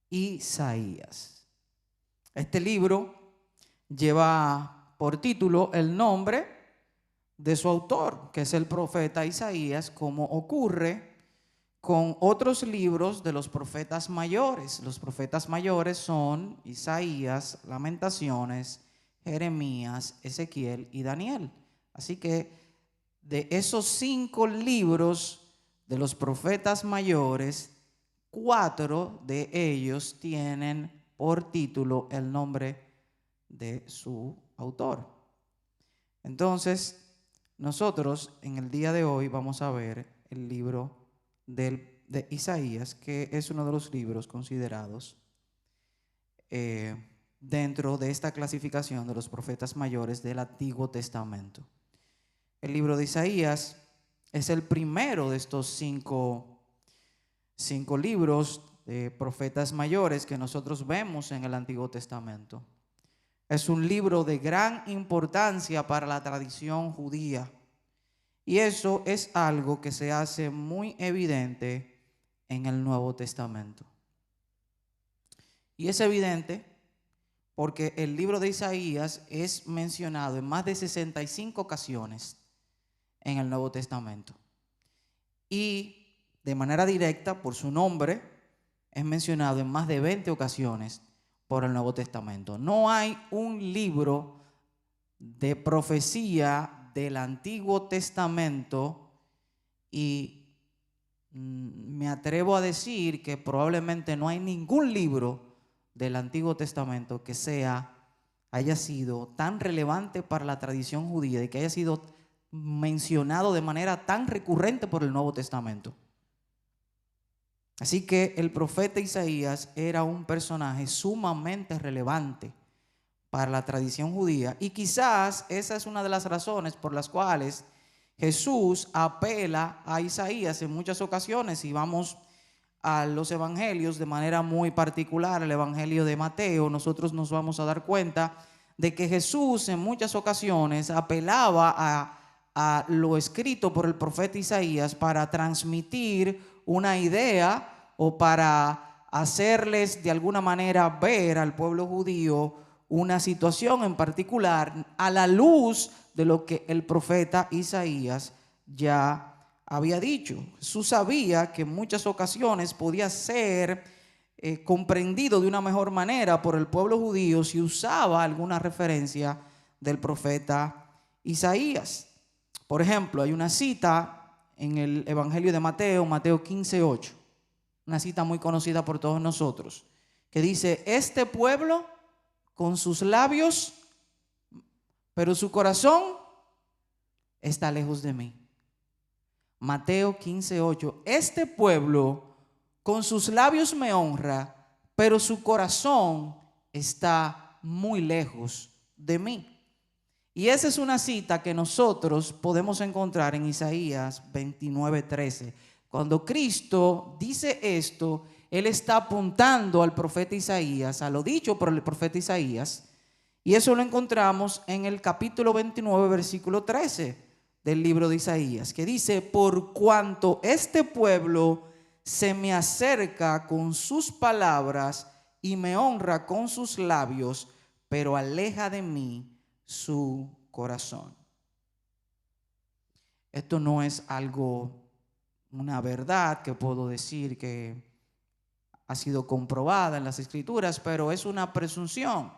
Isaías. Este libro lleva por título el nombre de su autor, que es el profeta Isaías, como ocurre con otros libros de los profetas mayores. Los profetas mayores son Isaías, Lamentaciones, Jeremías, Ezequiel y Daniel. Así que de esos 5 libros de los profetas mayores, 4 de ellos tienen por título el nombre de su autor. Entonces, nosotros en el día de hoy vamos a ver el libro de Isaías, que es uno de los libros considerados dentro de esta clasificación de los profetas mayores del Antiguo Testamento. El libro de Isaías es el primero de estos cinco libros de profetas mayores que nosotros vemos en el Antiguo Testamento. Es un libro de gran importancia para la tradición judía. Y eso es algo que se hace muy evidente en el Nuevo Testamento. Y es evidente porque el libro de Isaías es mencionado en más de 65 ocasiones en el Nuevo Testamento. Y de manera directa, por su nombre, es mencionado en más de 20 ocasiones por el Nuevo Testamento. No hay un libro de profecía del Antiguo Testamento, y me atrevo a decir que probablemente no hay ningún libro del Antiguo Testamento que haya sido tan relevante para la tradición judía y que haya sido mencionado de manera tan recurrente por el Nuevo Testamento. Así que el profeta Isaías era un personaje sumamente relevante para la tradición judía, y quizás esa es una de las razones por las cuales Jesús apela a Isaías en muchas ocasiones. Si vamos a los evangelios de manera muy particular, el evangelio de Mateo, nosotros nos vamos a dar cuenta de que Jesús en muchas ocasiones apelaba a lo escrito por el profeta Isaías para transmitir una idea o para hacerles de alguna manera ver al pueblo judío una situación en particular a la luz de lo que el profeta Isaías ya había dicho. Jesús sabía que en muchas ocasiones podía ser comprendido de una mejor manera por el pueblo judío si usaba alguna referencia del profeta Isaías. Por ejemplo, hay una cita en el evangelio de Mateo, Mateo 15:8, una cita muy conocida por todos nosotros, que dice: este pueblo con sus labios, pero su corazón está lejos de mí. Mateo 15:8. Este pueblo con sus labios me honra, pero su corazón está muy lejos de mí. Y esa es una cita que nosotros podemos encontrar en Isaías 29:13. Cuando Cristo dice esto, Él está apuntando al profeta Isaías, a lo dicho por el profeta Isaías, y eso lo encontramos en el capítulo 29, versículo 13 del libro de Isaías, que dice: por cuanto este pueblo se me acerca con sus palabras y me honra con sus labios, pero aleja de mí su corazón. Esto no es una verdad que puedo decir que ha sido comprobada en las Escrituras, pero es una presunción.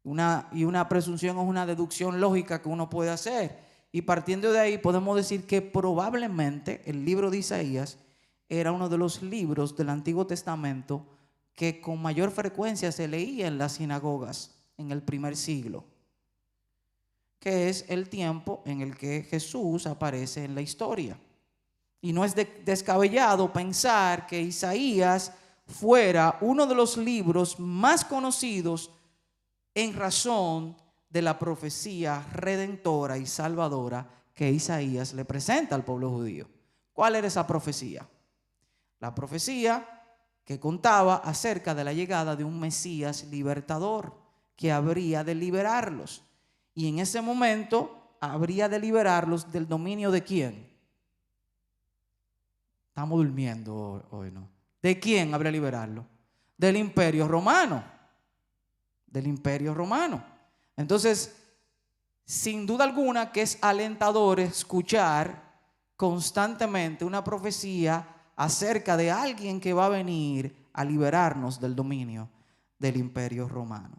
Y una presunción es una deducción lógica que uno puede hacer. Y partiendo de ahí podemos decir que probablemente el libro de Isaías era uno de los libros del Antiguo Testamento que con mayor frecuencia se leía en las sinagogas en el primer siglo, que es el tiempo en el que Jesús aparece en la historia. Y no es descabellado pensar que Isaías fuera uno de los libros más conocidos en razón de la profecía redentora y salvadora que Isaías le presenta al pueblo judío. ¿Cuál era esa profecía? La profecía que contaba acerca de la llegada de un Mesías libertador que habría de liberarlos. Y en ese momento habría de liberarlos del dominio ¿de quién? Estamos durmiendo hoy, ¿no? ¿De quién habría de liberarlo? del Imperio Romano. Del Imperio Romano. Entonces, sin duda alguna que es alentador escuchar constantemente una profecía acerca de alguien que va a venir a liberarnos del dominio del Imperio Romano.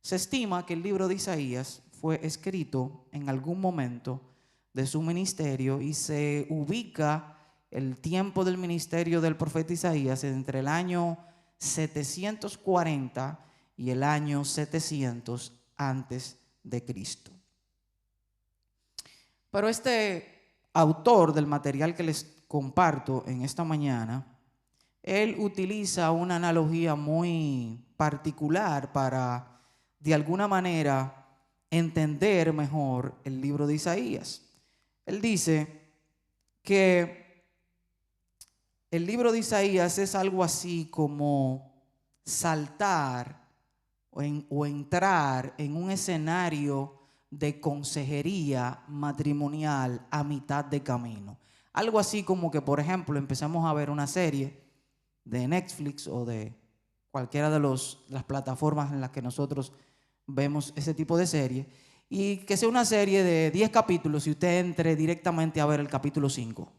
Se estima que el libro de Isaías fue escrito en algún momento de su ministerio y se ubica el tiempo del ministerio del profeta Isaías entre el año 740 y el año 700 antes de Cristo. Pero este autor del material que les comparto en esta mañana, él utiliza una analogía muy particular para, de alguna manera, entender mejor el libro de Isaías. Él dice que el libro de Isaías es algo así como saltar o entrar en un escenario de consejería matrimonial a mitad de camino. Algo así como que, por ejemplo, empezamos a ver una serie de Netflix o de cualquiera de las plataformas en las que nosotros vemos ese tipo de serie, y que sea una serie de 10 capítulos y usted entre directamente a ver el capítulo 5.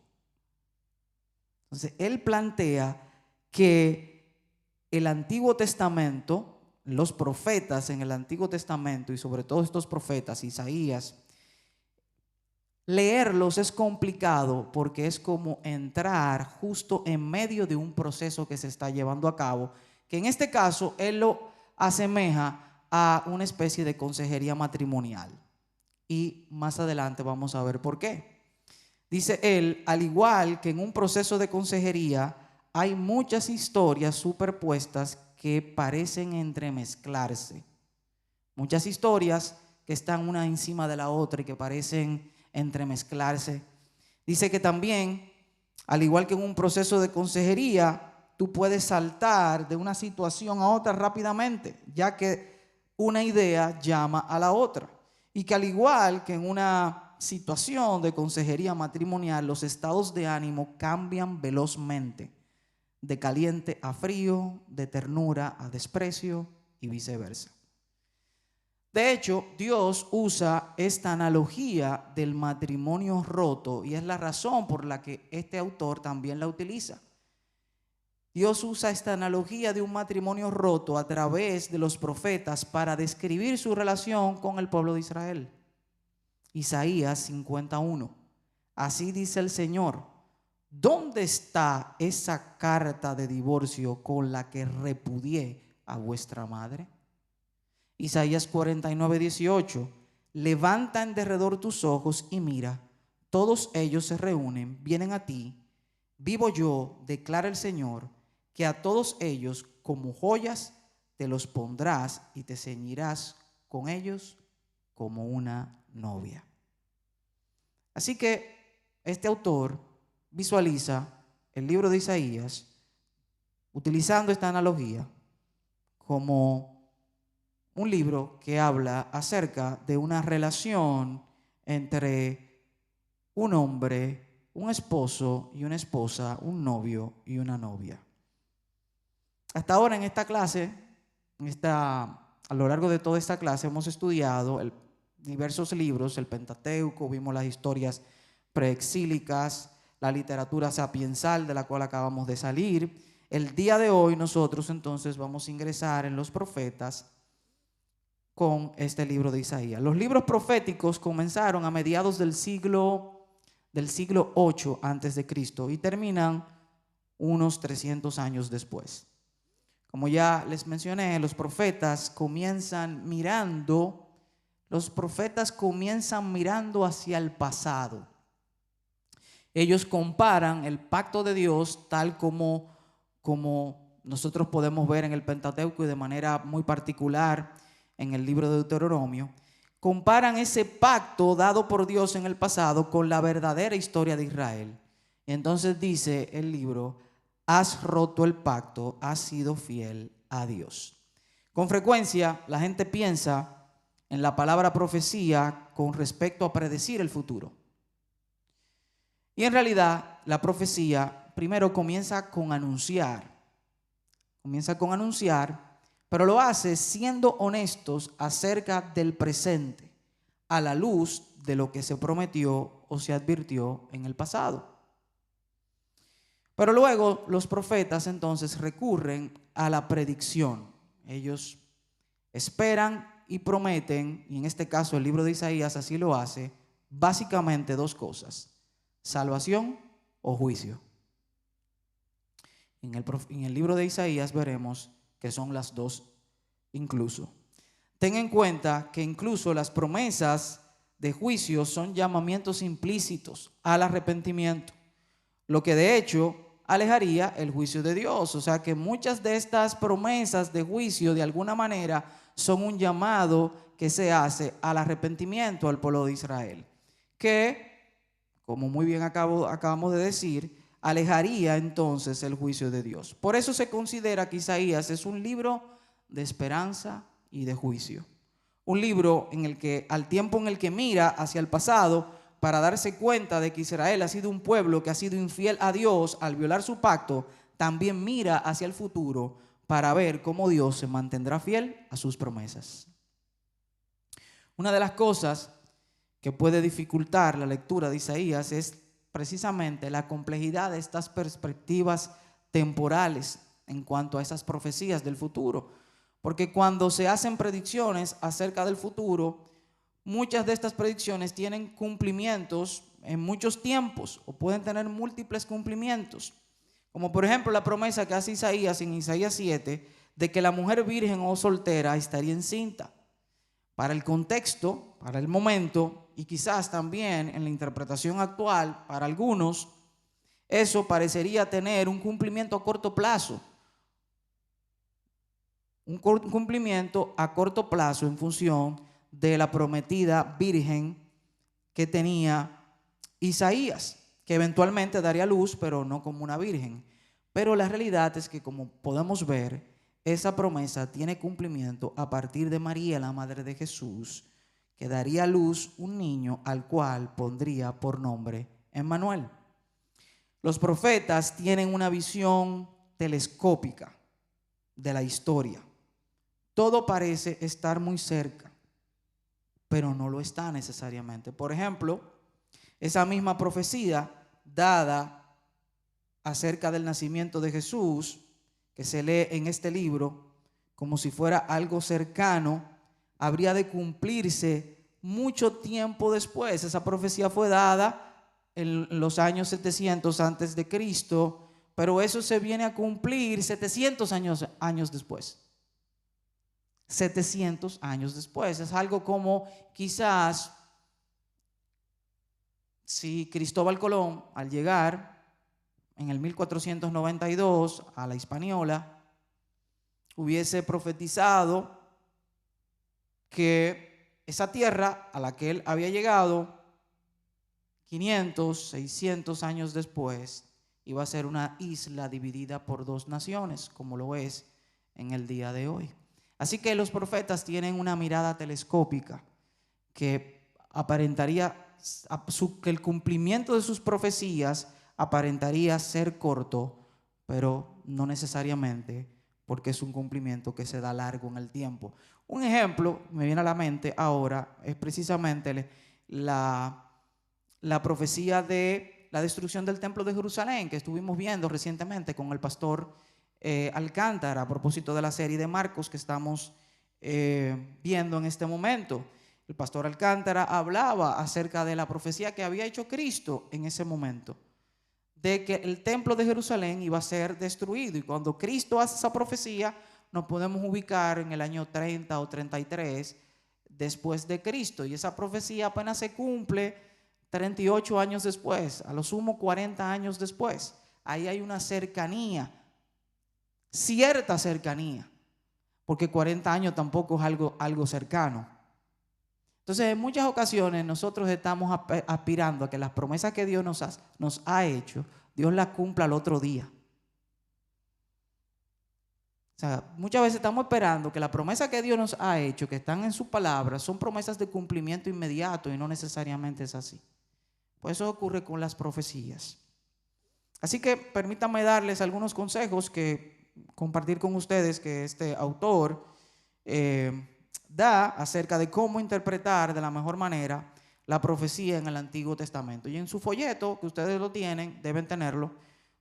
Entonces, él plantea que el Antiguo Testamento, los profetas en el Antiguo Testamento y sobre todo estos profetas, Isaías, leerlos es complicado porque es como entrar justo en medio de un proceso que se está llevando a cabo, que en este caso él lo asemeja a una especie de consejería matrimonial. Y más adelante vamos a ver por qué. Dice él, al igual que en un proceso de consejería, hay muchas historias superpuestas que parecen entremezclarse. Muchas historias que están una encima de la otra y que parecen entremezclarse. Dice que también, al igual que en un proceso de consejería, tú puedes saltar de una situación a otra rápidamente, ya que una idea llama a la otra. Y que al igual que en una situación de consejería matrimonial, los estados de ánimo cambian velozmente, de caliente a frío, de ternura a desprecio y viceversa. De hecho, Dios usa esta analogía del matrimonio roto y es la razón por la que este autor también la utiliza. Dios usa esta analogía de un matrimonio roto a través de los profetas para describir su relación con el pueblo de Israel. Isaías 51. Así dice el Señor: ¿dónde está esa carta de divorcio con la que repudié a vuestra madre? Isaías 49, 18. Levanta en derredor tus ojos y mira, todos ellos se reúnen, vienen a ti. Vivo yo, declara el Señor, que a todos ellos como joyas te los pondrás y te ceñirás con ellos como una novia. Así que este autor visualiza el libro de Isaías utilizando esta analogía como un libro que habla acerca de una relación entre un hombre, un esposo y una esposa, un novio y una novia. Hasta ahora en esta clase, a lo largo de toda esta clase hemos estudiado diversos libros, el Pentateuco, vimos las historias preexílicas, la literatura sapiensal de la cual acabamos de salir. El día de hoy nosotros entonces vamos a ingresar en los profetas con este libro de Isaías. Los libros proféticos comenzaron a mediados del siglo 8 antes de Cristo y terminan unos 300 años después. Como ya les mencioné, los profetas comienzan mirando hacia el pasado. Ellos comparan el pacto de Dios tal como nosotros podemos ver en el Pentateuco y de manera muy particular en el libro de Deuteronomio. Comparan ese pacto dado por Dios en el pasado con la verdadera historia de Israel. Y entonces dice el libro: has roto el pacto, has sido fiel a Dios. Con frecuencia la gente piensa en la palabra profecía con respecto a predecir el futuro. Y en realidad la profecía primero comienza con anunciar comienza con anunciar, pero lo hace siendo honestos acerca del presente, a la luz de lo que se prometió o se advirtió en el pasado. Pero luego los profetas entonces recurren a la predicción. Ellos esperan y prometen, y en este caso el libro de Isaías así lo hace, básicamente dos cosas: salvación o juicio. En el libro de Isaías veremos que son las dos incluso. Ten en cuenta que incluso las promesas de juicio son llamamientos implícitos al arrepentimiento, lo que de hecho alejaría el juicio de Dios. O sea que muchas de estas promesas de juicio de alguna manera son un llamado que se hace al arrepentimiento al pueblo de Israel, que, como muy bien acabamos de decir, alejaría entonces el juicio de Dios. Por eso se considera que Isaías es un libro de esperanza y de juicio. Un libro en el que, al tiempo en el que mira hacia el pasado para darse cuenta de que Israel ha sido un pueblo que ha sido infiel a Dios al violar su pacto, también mira hacia el futuro para ver cómo Dios se mantendrá fiel a sus promesas. Una de las cosas que puede dificultar la lectura de Isaías es precisamente la complejidad de estas perspectivas temporales en cuanto a esas profecías del futuro. Porque cuando se hacen predicciones acerca del futuro, muchas de estas predicciones tienen cumplimientos en muchos tiempos o pueden tener múltiples cumplimientos. Como por ejemplo la promesa que hace Isaías en Isaías 7 de que la mujer virgen o soltera estaría encinta. Para el contexto, para el momento y quizás también en la interpretación actual, para algunos, eso parecería tener un cumplimiento a corto plazo. Un cumplimiento a corto plazo en función de la prometida virgen que tenía Isaías, que eventualmente daría luz, pero no como una virgen. Pero la realidad es que, como podemos ver, esa promesa tiene cumplimiento a partir de María, la madre de Jesús, que daría a luz un niño al cual pondría por nombre Emmanuel. Los profetas tienen una visión telescópica de la historia. Todo parece estar muy cerca, pero no lo está necesariamente. Por ejemplo, esa misma profecía dada acerca del nacimiento de Jesús, que se lee en este libro como si fuera algo cercano, habría de cumplirse mucho tiempo después. Esa profecía fue dada en los años 700 antes de Cristo, pero eso se viene a cumplir 700 años después. 700 años después. Es algo como quizás si Cristóbal Colón, al llegar en el 1492 a la Hispaniola, hubiese profetizado que esa tierra a la que él había llegado 500, 600 años después iba a ser una isla dividida por dos naciones, como lo es en el día de hoy. Así que los profetas tienen una mirada telescópica que aparentaría, que el cumplimiento de sus profecías aparentaría ser corto, pero no necesariamente, porque es un cumplimiento que se da largo en el tiempo. Un ejemplo me viene a la mente ahora es precisamente la profecía de la destrucción del templo de Jerusalén que estuvimos viendo recientemente con el pastor Alcántara a propósito de la serie de Marcos que estamos viendo en este momento. El pastor Alcántara hablaba acerca de la profecía que había hecho Cristo en ese momento, de que el templo de Jerusalén iba a ser destruido, y cuando Cristo hace esa profecía nos podemos ubicar en el año 30 o 33 después de Cristo, y esa profecía apenas se cumple 38 años después, a lo sumo 40 años después. Ahí hay una cercanía, cierta cercanía, porque 40 años tampoco es algo cercano. Entonces, en muchas ocasiones nosotros estamos aspirando a que las promesas que Dios nos ha hecho, Dios las cumpla al otro día. O sea, muchas veces estamos esperando que las promesas que Dios nos ha hecho, que están en su palabra, son promesas de cumplimiento inmediato, y no necesariamente es así. Pues eso ocurre con las profecías. Así que permítanme darles algunos consejos que compartir con ustedes que este autor da acerca de cómo interpretar de la mejor manera la profecía en el Antiguo Testamento. Y en su folleto, que ustedes lo tienen, deben tenerlo,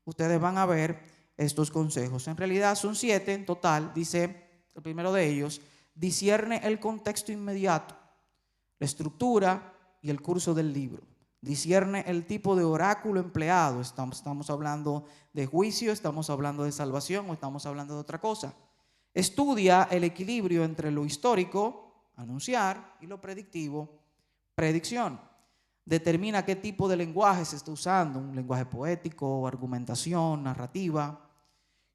ustedes van a ver estos consejos. En realidad son 7 en total. Dice el primero de ellos: discierne el contexto inmediato, la estructura y el curso del libro. Discierne el tipo de oráculo empleado. Estamos hablando de juicio, estamos hablando de salvación o estamos hablando de otra cosa. Estudia el equilibrio entre lo histórico, anunciar, y lo predictivo, predicción. Determina qué tipo de lenguaje se está usando, un lenguaje poético, argumentación, narrativa.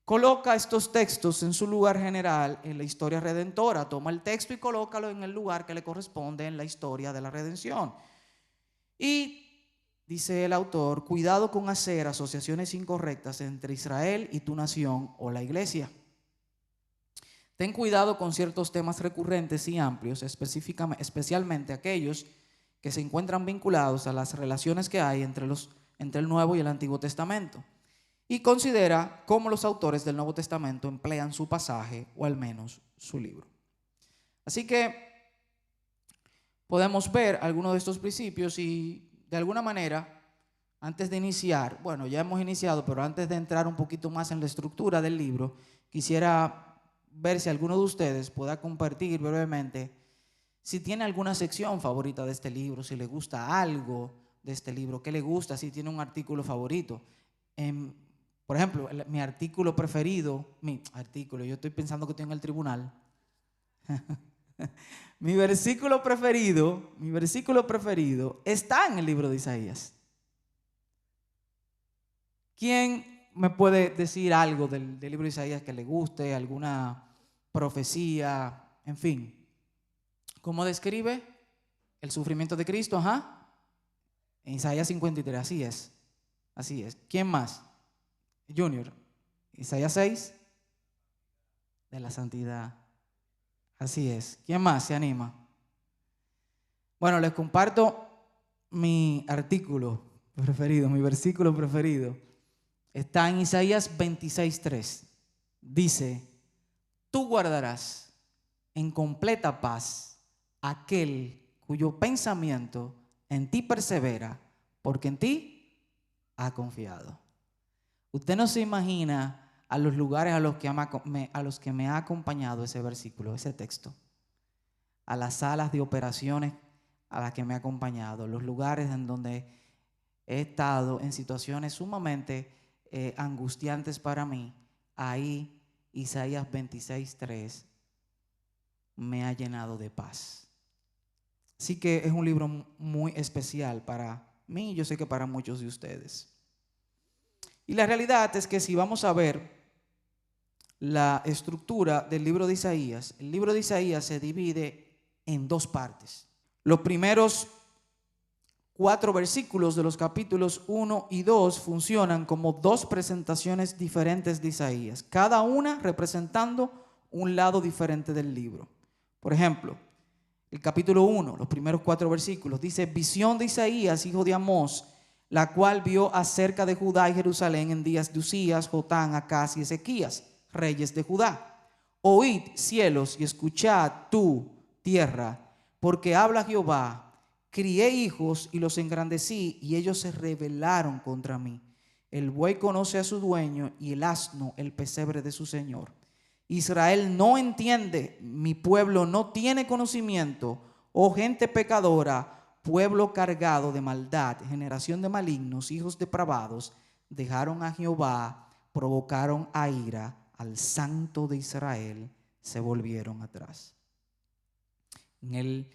Coloca estos textos en su lugar general en la historia redentora. Toma el texto y colócalo en el lugar que le corresponde en la historia de la redención. Y dice el autor: cuidado con hacer asociaciones incorrectas entre Israel y tu nación o la iglesia. Ten cuidado con ciertos temas recurrentes y amplios, especialmente aquellos que se encuentran vinculados a las relaciones que hay entre el Nuevo y el Antiguo Testamento. Y considera cómo los autores del Nuevo Testamento emplean su pasaje, o al menos su libro. Así que podemos ver algunos de estos principios y de alguna manera, antes de iniciar, bueno, ya hemos iniciado, pero antes de entrar un poquito más en la estructura del libro, quisiera ver si alguno de ustedes pueda compartir brevemente si tiene alguna sección favorita de este libro, si le gusta algo de este libro, qué le gusta, si tiene un artículo favorito. Por ejemplo, mi artículo preferido, yo estoy pensando que estoy en el tribunal. Mi versículo preferido está en el libro de Isaías. ¿Quién me puede decir algo del libro de Isaías que le guste, alguna profecía, en fin? ¿Cómo describe el sufrimiento de Cristo? En Isaías 53, así es. ¿Quién más? Junior. Isaías 6, de la santidad. Así es. ¿Quién más se anima? Bueno, les comparto mi artículo preferido, mi versículo preferido. Está en Isaías 26:3. Dice: tú guardarás en completa paz aquel cuyo pensamiento en ti persevera, porque en ti ha confiado. Usted no se imagina a los lugares a los que me ha acompañado ese versículo, ese texto, a las salas de operaciones a las que me ha acompañado, los lugares en donde he estado en situaciones sumamente angustiantes para mí. Ahí Isaías 26:3 me ha llenado de paz. Así que es un libro muy especial para mí, yo sé que para muchos de ustedes. Y la realidad es que si vamos a ver la estructura del libro de Isaías, el libro de Isaías se divide en 2 partes. Los primeros 4 versículos de los capítulos 1 y 2 funcionan como 2 presentaciones diferentes de Isaías, cada una representando un lado diferente del libro. Por ejemplo, el capítulo 1, los primeros 4 versículos, dice: visión de Isaías, hijo de Amós, la cual vio acerca de Judá y Jerusalén en días de Usías, Jotán, Acaz y Ezequías, reyes de Judá. Oíd, cielos, y escuchad tú, tierra, porque habla Jehová: crié hijos y los engrandecí, y ellos se rebelaron contra mí. El buey conoce a su dueño, y el asno el pesebre de su señor. Israel no entiende, mi pueblo no tiene conocimiento. Oh gente pecadora, pueblo cargado de maldad, generación de malignos, hijos depravados, dejaron a Jehová, provocaron a ira al Santo de Israel, se volvieron atrás. En el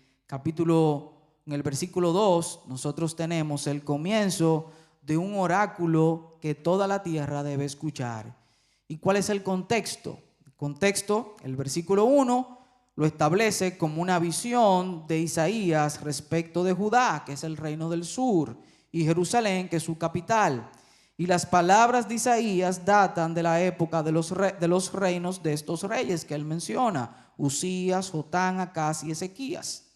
versículo 2, nosotros tenemos el comienzo de un oráculo que toda la tierra debe escuchar. ¿Y cuál es el contexto? El contexto, el versículo 1, lo establece como una visión de Isaías respecto de Judá, que es el reino del sur, y Jerusalén, que es su capital. Y las palabras de Isaías datan de la época de los reinos de estos reyes que él menciona: Usías, Jotán, Acaz y Ezequías.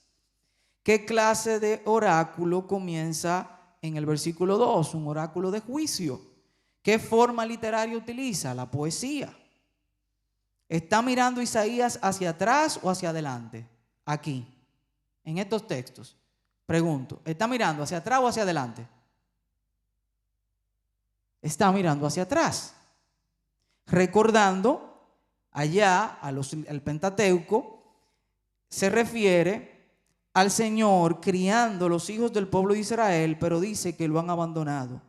¿Qué clase de oráculo comienza en el versículo 2? Un oráculo de juicio. ¿Qué forma literaria utiliza? La poesía. ¿Está mirando Isaías hacia atrás o hacia adelante? Aquí, en estos textos. Pregunto, ¿está mirando hacia atrás o hacia adelante? Está mirando hacia atrás. Recordando allá al Pentateuco, se refiere al Señor criando los hijos del pueblo de Israel, pero dice que lo han abandonado.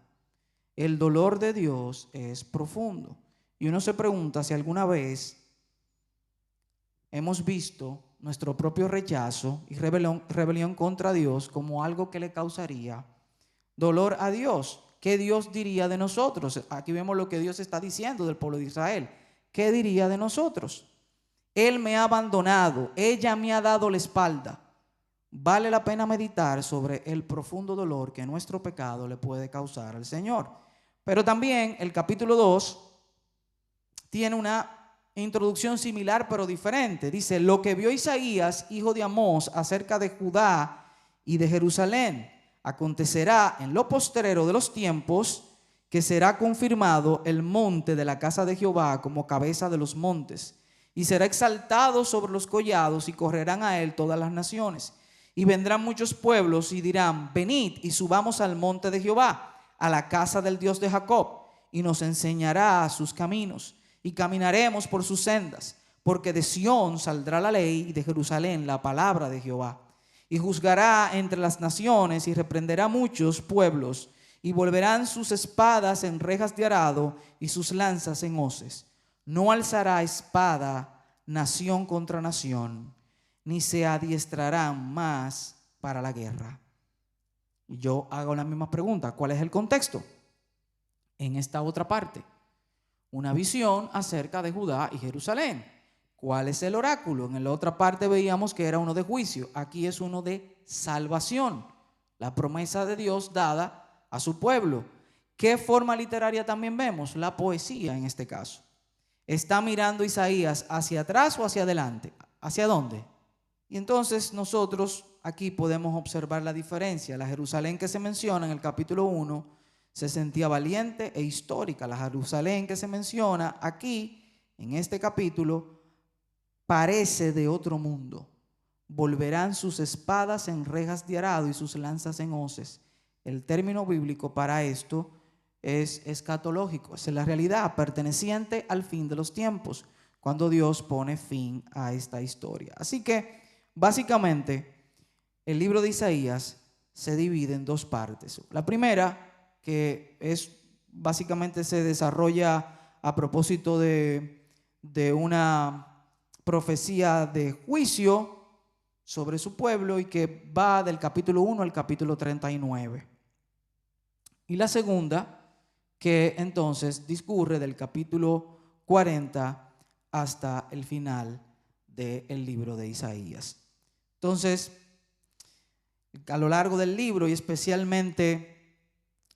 El dolor de Dios es profundo. Y uno se pregunta si alguna vez hemos visto nuestro propio rechazo y rebelión contra Dios como algo que le causaría dolor a Dios. ¿Qué Dios diría de nosotros? Aquí vemos lo que Dios está diciendo del pueblo de Israel. ¿Qué diría de nosotros? Él me ha abandonado, ella me ha dado la espalda. Vale la pena meditar sobre el profundo dolor que nuestro pecado le puede causar al Señor. Pero también el capítulo 2 tiene una introducción similar pero diferente. Dice, lo que vio Isaías, hijo de Amós, acerca de Judá y de Jerusalén, acontecerá en lo postrero de los tiempos que será confirmado el monte de la casa de Jehová como cabeza de los montes, y será exaltado sobre los collados, y correrán a él todas las naciones. Y vendrán muchos pueblos y dirán, venid y subamos al monte de Jehová, a la casa del Dios de Jacob, y nos enseñará sus caminos, y caminaremos por sus sendas, porque de Sión saldrá la ley y de Jerusalén la palabra de Jehová. Y juzgará entre las naciones y reprenderá muchos pueblos, y volverán sus espadas en rejas de arado y sus lanzas en hoces. No alzará espada nación contra nación, ni se adiestrarán más para la guerra. Y yo hago la misma pregunta, ¿cuál es el contexto? En esta otra parte, una visión acerca de Judá y Jerusalén. ¿Cuál es el oráculo? En la otra parte veíamos que era uno de juicio, aquí es uno de salvación, la promesa de Dios dada a su pueblo. ¿Qué forma literaria también vemos? La poesía en este caso. ¿Está mirando Isaías hacia atrás o hacia adelante? ¿Hacia dónde? Y entonces nosotros aquí podemos observar la diferencia. La Jerusalén que se menciona en el capítulo 1 se sentía valiente e histórica. La Jerusalén que se menciona aquí en este capítulo parece de otro mundo. Volverán sus espadas en rejas de arado y sus lanzas en hoces. El término bíblico para esto es escatológico, es la realidad perteneciente al fin de los tiempos, cuando Dios pone fin a esta historia. Así que, básicamente, el libro de Isaías se divide en dos partes. La primera, que es básicamente se desarrolla a propósito de una profecía de juicio sobre su pueblo y que va del capítulo 1 al capítulo 39. Y la segunda, que entonces discurre del capítulo 40 hasta el final del libro de Isaías. Entonces, a lo largo del libro y especialmente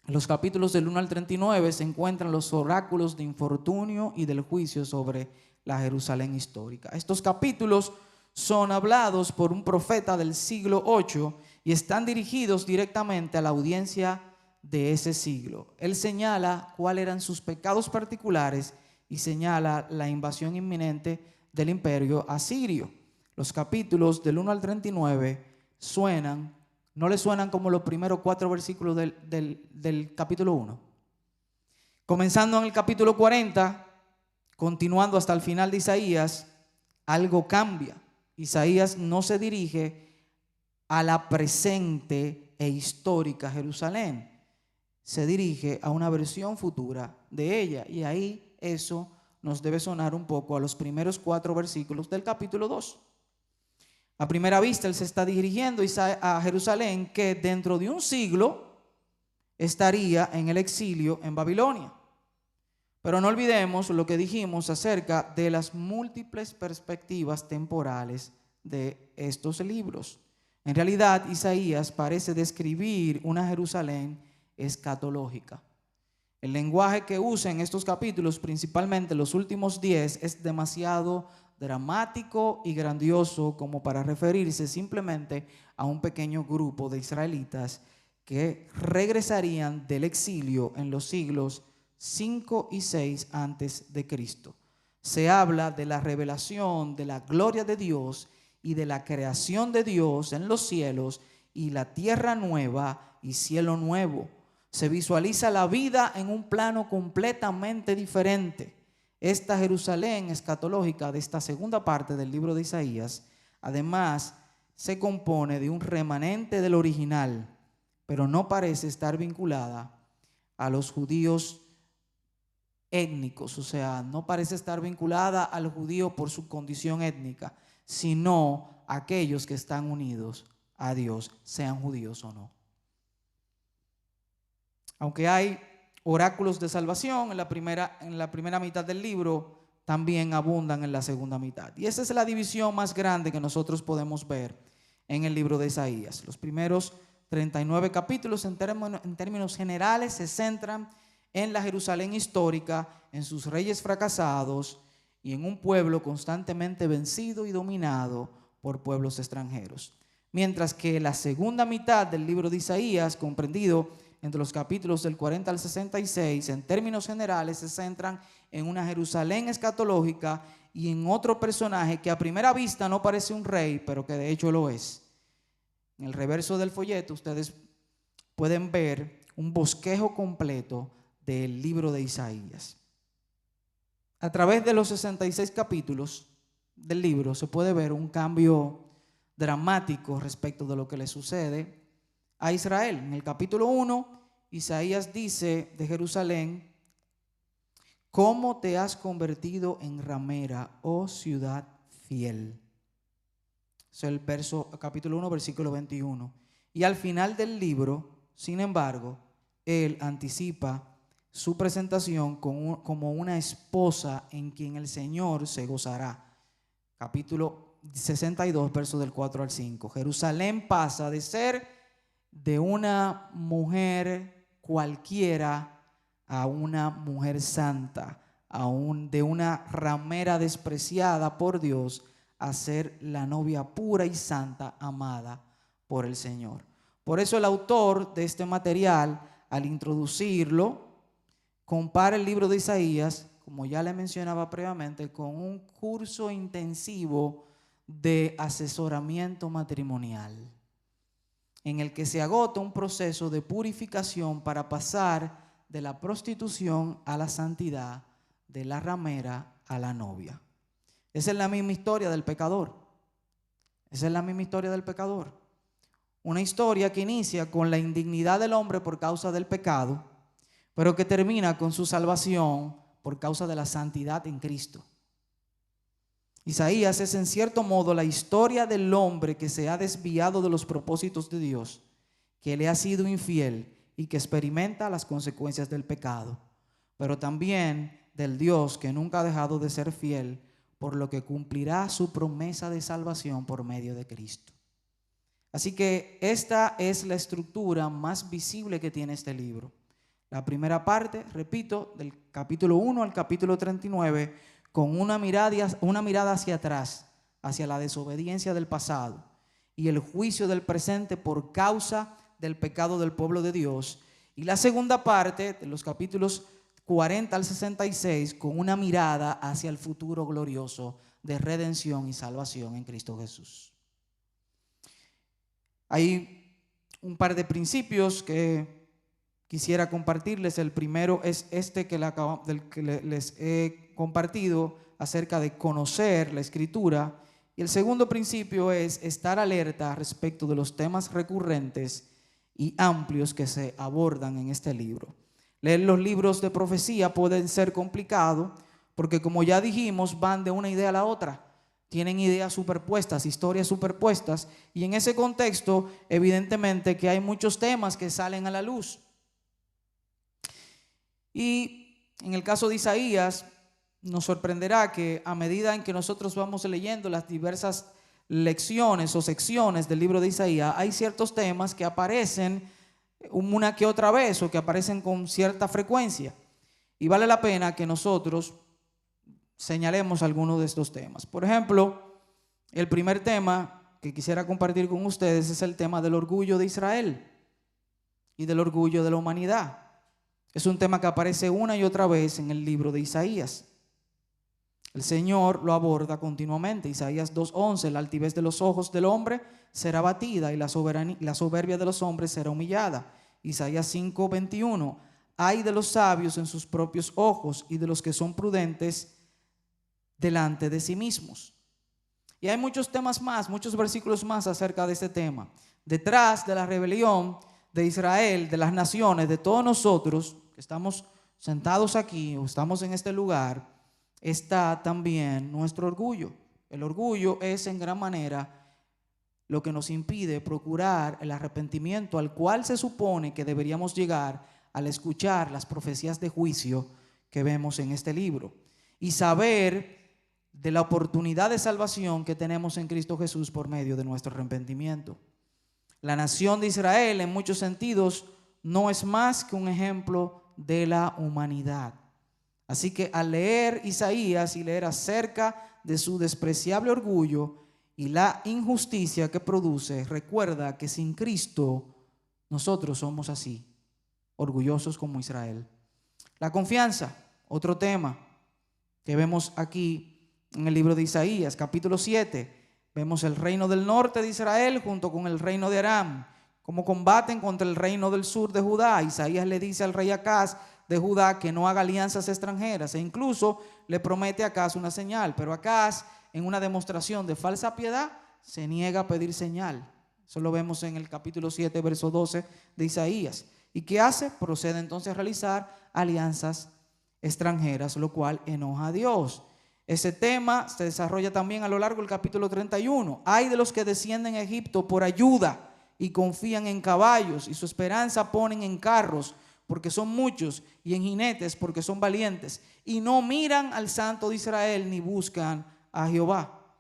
en los capítulos del 1 al 39 se encuentran los oráculos de infortunio y del juicio sobre la Jerusalén histórica. Estos capítulos son hablados por un profeta del siglo 8 y están dirigidos directamente a la audiencia de ese siglo. Él señala cuáles eran sus pecados particulares y señala la invasión inminente del imperio asirio. Los capítulos del 1 al 39 no le suenan como los primeros 4 versículos del capítulo 1. Comenzando en el capítulo 40, continuando hasta el final de Isaías, algo cambia. Isaías no se dirige a la presente e histórica Jerusalén, se dirige a una versión futura de ella, y ahí eso nos debe sonar un poco a los primeros 4 versículos del capítulo 2. A primera vista él se está dirigiendo a Jerusalén, que dentro de un siglo estaría en el exilio en Babilonia. Pero no olvidemos lo que dijimos acerca de las múltiples perspectivas temporales de estos libros. En realidad, Isaías parece describir una Jerusalén escatológica. El lenguaje que usa en estos capítulos, principalmente los últimos 10, es demasiado dramático y grandioso como para referirse simplemente a un pequeño grupo de israelitas que regresarían del exilio en los siglos 5 y 6 antes de Cristo. se habla de la revelación de la gloria de Dios y de la creación de Dios en los cielos y la tierra nueva y cielo nuevo. Se visualiza la vida en un plano completamente diferente. Esta Jerusalén escatológica de esta segunda parte del libro de Isaías, además, se compone de un remanente del original, pero no parece estar vinculada a los judíos étnicos, o sea, no parece estar vinculada al judío por su condición étnica, sino a aquellos que están unidos a Dios, sean judíos o no. Aunque hay oráculos de salvación en la primera mitad del libro, también abundan en la segunda mitad. Y esa es la división más grande que nosotros podemos ver en el libro de Isaías. Los primeros 39 capítulos en términos generales se centran en la Jerusalén histórica, en sus reyes fracasados y en un pueblo constantemente vencido y dominado por pueblos extranjeros. Mientras que la segunda mitad del libro de Isaías, comprendido entre los capítulos del 40 al 66, en términos generales se centran en una Jerusalén escatológica y en otro personaje que a primera vista no parece un rey, pero que de hecho lo es. En el reverso del folleto ustedes pueden ver un bosquejo completo del libro de Isaías. A través de los 66 capítulos del libro se puede ver un cambio dramático respecto de lo que le sucede a Israel. En el capítulo 1, Isaías dice de Jerusalén: ¿cómo te has convertido en ramera, oh ciudad fiel? Es el capítulo 1, versículo 21. Y al final del libro, sin embargo, él anticipa su presentación como una esposa en quien el Señor se gozará. Capítulo 62, versos del 4 al 5. Jerusalén pasa de ser de una mujer cualquiera a una mujer santa, de una ramera despreciada por Dios a ser la novia pura y santa amada por el Señor. Por eso el autor de este material, al introducirlo, compara el libro de Isaías, como ya le mencionaba previamente, con un curso intensivo de asesoramiento matrimonial, en el que se agota un proceso de purificación para pasar de la prostitución a la santidad, de la ramera a la novia. Esa es la misma historia del pecador. Esa es la misma historia del pecador. Una historia que inicia con la indignidad del hombre por causa del pecado, pero que termina con su salvación por causa de la santidad en Cristo. Isaías es en cierto modo la historia del hombre que se ha desviado de los propósitos de Dios, que le ha sido infiel y que experimenta las consecuencias del pecado, pero también del Dios que nunca ha dejado de ser fiel, por lo que cumplirá su promesa de salvación por medio de Cristo. Así que esta es la estructura más visible que tiene este libro. La primera parte, repito, del capítulo 1 al capítulo 39, con una mirada hacia atrás, hacia la desobediencia del pasado y el juicio del presente por causa del pecado del pueblo de Dios. Y la segunda parte, de los capítulos 40 al 66, con una mirada hacia el futuro glorioso de redención y salvación en Cristo Jesús. Hay un par de principios que quisiera compartirles. El primero es este del que les he compartido acerca de conocer la Escritura. Y el segundo principio es estar alerta respecto de los temas recurrentes y amplios que se abordan en este libro. Leer los libros de profecía puede ser complicado porque, como ya dijimos, van de una idea a la otra. Tienen ideas superpuestas, historias superpuestas, y en ese contexto, evidentemente que hay muchos temas que salen a la luz. Y en el caso de Isaías, nos sorprenderá que a medida en que nosotros vamos leyendo las diversas lecciones o secciones del libro de Isaías, hay ciertos temas que aparecen una que otra vez o que aparecen con cierta frecuencia. Y vale la pena que nosotros señalemos algunos de estos temas. Por ejemplo, el primer tema que quisiera compartir con ustedes es el tema del orgullo de Israel y del orgullo de la humanidad. Es un tema que aparece una y otra vez en el libro de Isaías. El Señor lo aborda continuamente. Isaías 2:11, la altivez de los ojos del hombre será abatida y la soberbia de los hombres será humillada. Isaías 5:21, ay de los sabios en sus propios ojos y de los que son prudentes delante de sí mismos. Y hay muchos temas más, muchos versículos más acerca de este tema. Detrás de la rebelión de Israel, de las naciones, de todos nosotros que estamos sentados aquí o estamos en este lugar, está también nuestro orgullo. El orgullo es en gran manera lo que nos impide procurar el arrepentimiento al cual se supone que deberíamos llegar al escuchar las profecías de juicio que vemos en este libro y saber de la oportunidad de salvación que tenemos en Cristo Jesús por medio de nuestro arrepentimiento. La nación de Israel en muchos sentidos no es más que un ejemplo de la humanidad. Así que al leer Isaías y leer acerca de su despreciable orgullo y la injusticia que produce, recuerda que sin Cristo nosotros somos así, orgullosos como Israel. La confianza, otro tema que vemos aquí en el libro de Isaías, capítulo 7. Vemos el reino del norte de Israel junto con el reino de Aram, cómo combaten contra el reino del sur de Judá. Isaías le dice al rey Acaz de Judá que no haga alianzas extranjeras e incluso le promete a Acaz una señal, pero Acaz, en una demostración de falsa piedad, se niega a pedir señal. Eso lo vemos en el capítulo 7, verso 12 de Isaías. ¿Y qué hace? Procede entonces a realizar alianzas extranjeras, lo cual enoja a Dios. Ese tema se desarrolla también a lo largo del capítulo 31. Hay de los que descienden a Egipto por ayuda y confían en caballos y su esperanza ponen en carros porque son muchos y en jinetes porque son valientes y no miran al Santo de Israel ni buscan a Jehová.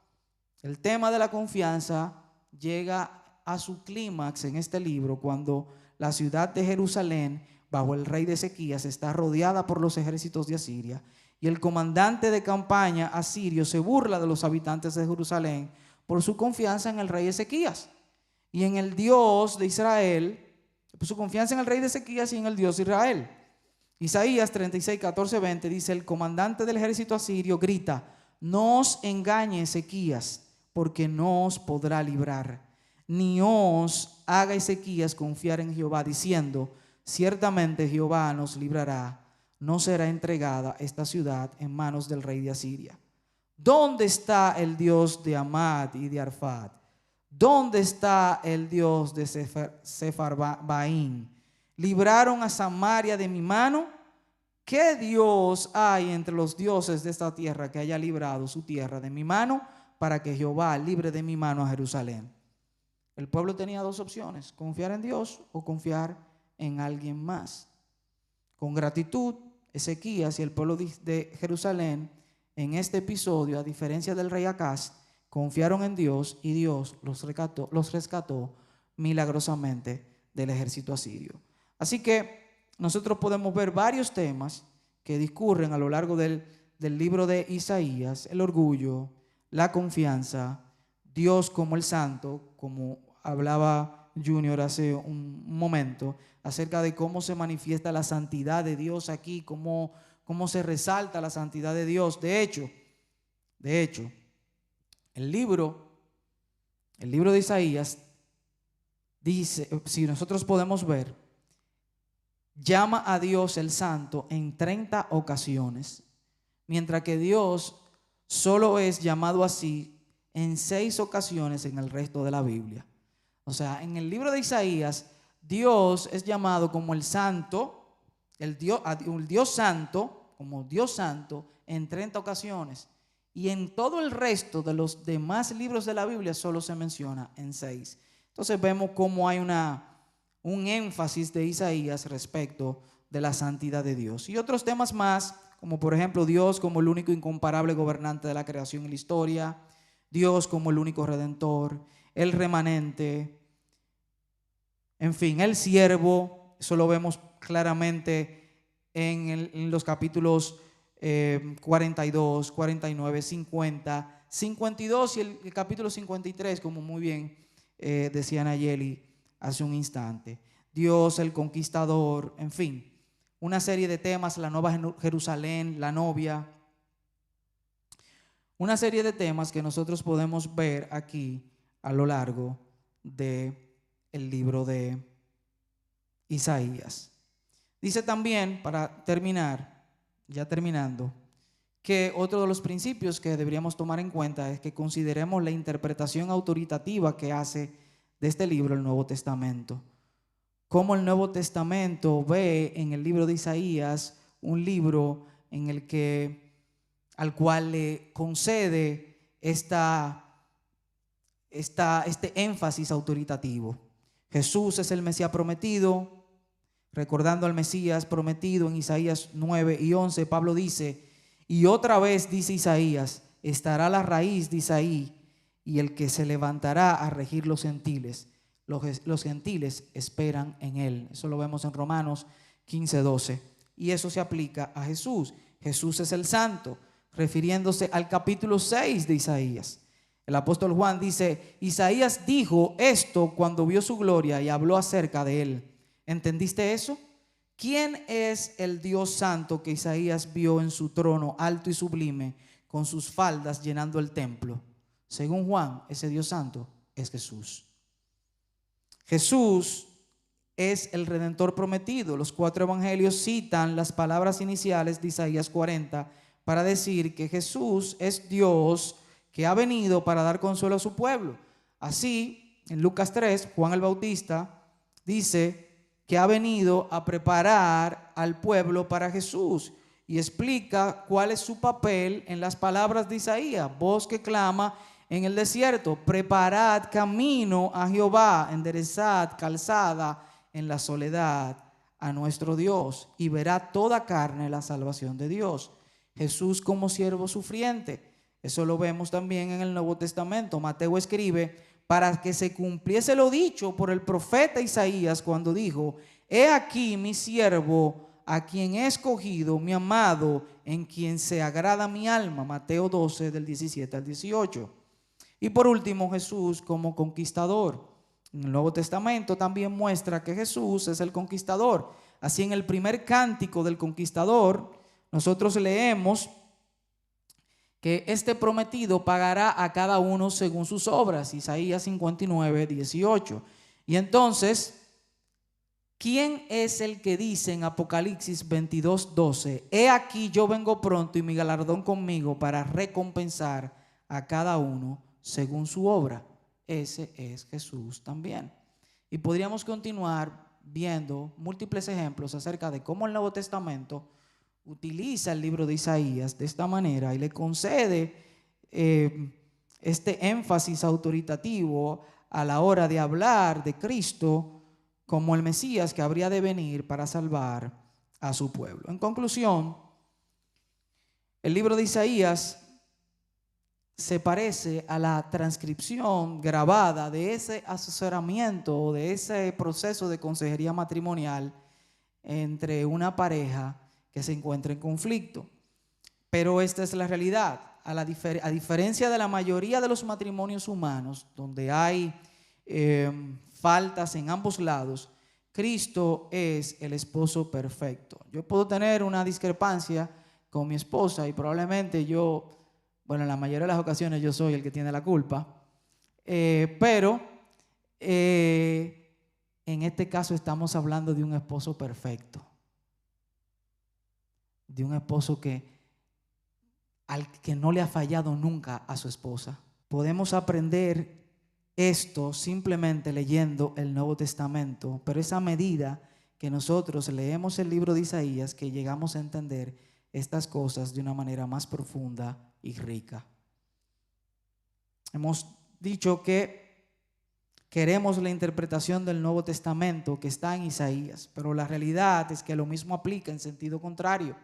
El tema de la confianza llega a su clímax en este libro cuando la ciudad de Jerusalén, bajo el rey de Ezequías, está rodeada por los ejércitos de Asiria. Y el comandante de campaña asirio se burla de los habitantes de Jerusalén por su confianza en el rey Ezequías y en el Dios de Israel, por su confianza en el rey de Ezequías y en el Dios de Israel. Isaías 36, 14, 20 dice: el comandante del ejército asirio grita: no os engañe Ezequías, porque no os podrá librar, ni os haga Ezequías confiar en Jehová, diciendo: ciertamente Jehová nos librará. No será entregada esta ciudad en manos del rey de Asiria. ¿Dónde está el Dios de Amad y de Arfad? ¿Dónde está el Dios de Sefarbaín? ¿Libraron a Samaria de mi mano? ¿Qué Dios hay entre los dioses de esta tierra que haya librado su tierra de mi mano para que Jehová libre de mi mano a Jerusalén? El pueblo tenía dos opciones: confiar en Dios o confiar en alguien más. Con gratitud, Ezequías y el pueblo de Jerusalén en este episodio, a diferencia del rey Acaz, confiaron en Dios y Dios los rescató milagrosamente del ejército asirio. Así que nosotros podemos ver varios temas que discurren a lo largo del libro de Isaías: el orgullo, la confianza, Dios como el santo, como hablaba Junior hace un momento, acerca de cómo se manifiesta la santidad de Dios aquí, cómo se resalta la santidad de Dios. De hecho, el libro de Isaías dice, si nosotros podemos ver, llama a Dios el santo en 30 ocasiones, mientras que Dios solo es llamado así en 6 ocasiones en el resto de la Biblia. O sea, en el libro de Isaías, Dios es llamado como el santo, el Dios santo, como Dios santo en 30 ocasiones. Y en todo el resto de los demás libros de la Biblia solo se menciona en 6. Entonces vemos cómo hay un énfasis de Isaías respecto de la santidad de Dios. Y otros temas más, como por ejemplo Dios como el único incomparable gobernante de la creación y la historia, Dios como el único redentor, el remanente, en fin, el siervo. Eso lo vemos claramente en los capítulos 42, 49, 50, 52 y el capítulo 53, como muy bien decía Nayeli hace un instante. Dios, el conquistador, en fin, una serie de temas: la nueva Jerusalén, la novia. una serie de temas que nosotros podemos ver aquí a lo largo del libro de Isaías. Dice también, para terminar, ya terminando, que otro de los principios que deberíamos tomar en cuenta es que consideremos la interpretación autoritativa que hace de este libro el Nuevo Testamento. Cómo el Nuevo Testamento ve en el libro de Isaías un libro en el que al cual le concede este énfasis autoritativo. Jesús es el Mesías prometido. Recordando al Mesías prometido en Isaías 9 y 11, Pablo dice: y otra vez dice Isaías, estará la raíz de Isaí y el que se levantará a regir los gentiles. Los gentiles esperan en él. Eso lo vemos en Romanos 15:12. Y eso se aplica a Jesús. Jesús es el santo, refiriéndose al capítulo 6 de Isaías. El apóstol Juan dice: Isaías dijo esto cuando vio su gloria y habló acerca de él. ¿Entendiste eso? ¿Quién es el Dios santo que Isaías vio en su trono alto y sublime, con sus faldas llenando el templo? Según Juan, ese Dios santo es Jesús. Jesús es el Redentor prometido. Los 4 evangelios citan las palabras iniciales de Isaías 40 para decir que Jesús es Dios que ha venido para dar consuelo a su pueblo. Así, en Lucas 3, Juan el Bautista dice que ha venido a preparar al pueblo para Jesús y explica cuál es su papel en las palabras de Isaías: voz que clama en el desierto, preparad camino a Jehová, enderezad calzada en la soledad a nuestro Dios, y verá toda carne la salvación de Dios. Jesús como siervo sufriente, eso lo vemos también en el Nuevo Testamento. Mateo escribe: para que se cumpliese lo dicho por el profeta Isaías cuando dijo: he aquí mi siervo, a quien he escogido, mi amado, en quien se agrada mi alma. Mateo 12, del 17 al 18. Y por último, Jesús como conquistador. En el Nuevo Testamento también muestra que Jesús es el conquistador. Así, en el primer cántico del conquistador, nosotros leemos que este prometido pagará a cada uno según sus obras. Isaías 59, 18. Y entonces, ¿quién es el que dice en Apocalipsis 22, 12? He aquí yo vengo pronto y mi galardón conmigo para recompensar a cada uno según su obra. Ese es Jesús también. Y podríamos continuar viendo múltiples ejemplos acerca de cómo el Nuevo Testamento utiliza el libro de Isaías de esta manera y le concede este énfasis autoritativo a la hora de hablar de Cristo como el Mesías que habría de venir para salvar a su pueblo. En conclusión, el libro de Isaías se parece a la transcripción grabada de ese asesoramiento o de ese proceso de consejería matrimonial entre una pareja que se encuentra en conflicto. Pero esta es la realidad. A diferencia de la mayoría de los matrimonios humanos, donde hay faltas en ambos lados, Cristo es el esposo perfecto. Yo puedo tener una discrepancia con mi esposa y probablemente en la mayoría de las ocasiones yo soy el que tiene la culpa, pero en este caso estamos hablando de un esposo perfecto, de un esposo al que no le ha fallado nunca a su esposa. Podemos aprender esto simplemente leyendo el Nuevo Testamento, pero es a medida que nosotros leemos el libro de Isaías que llegamos a entender estas cosas de una manera más profunda y rica. Hemos dicho que queremos la interpretación del Nuevo Testamento que está en Isaías, pero la realidad es que lo mismo aplica en sentido contrario.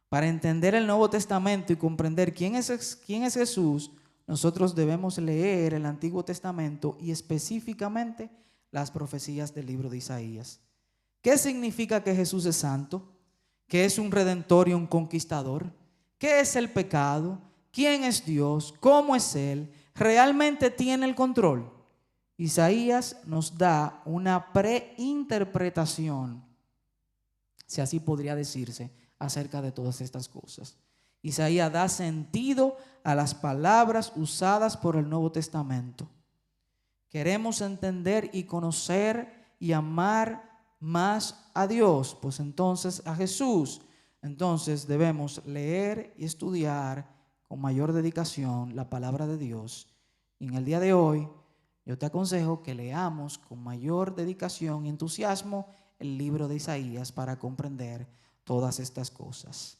Para entender el Nuevo Testamento y comprender quién es Jesús, nosotros debemos leer el Antiguo Testamento y específicamente las profecías del libro de Isaías. ¿Qué significa que Jesús es santo? ¿Que es un redentor y un conquistador? ¿Qué es el pecado? ¿Quién es Dios? ¿Cómo es Él? ¿Realmente tiene el control? Isaías nos da una preinterpretación, si así podría decirse, acerca de todas estas cosas. Isaías da sentido a las palabras usadas por el Nuevo Testamento. Queremos entender y conocer y amar más a Dios, pues entonces a Jesús. Entonces debemos leer y estudiar con mayor dedicación la palabra de Dios. Y en el día de hoy yo te aconsejo que leamos con mayor dedicación y entusiasmo el libro de Isaías para comprender todas estas cosas.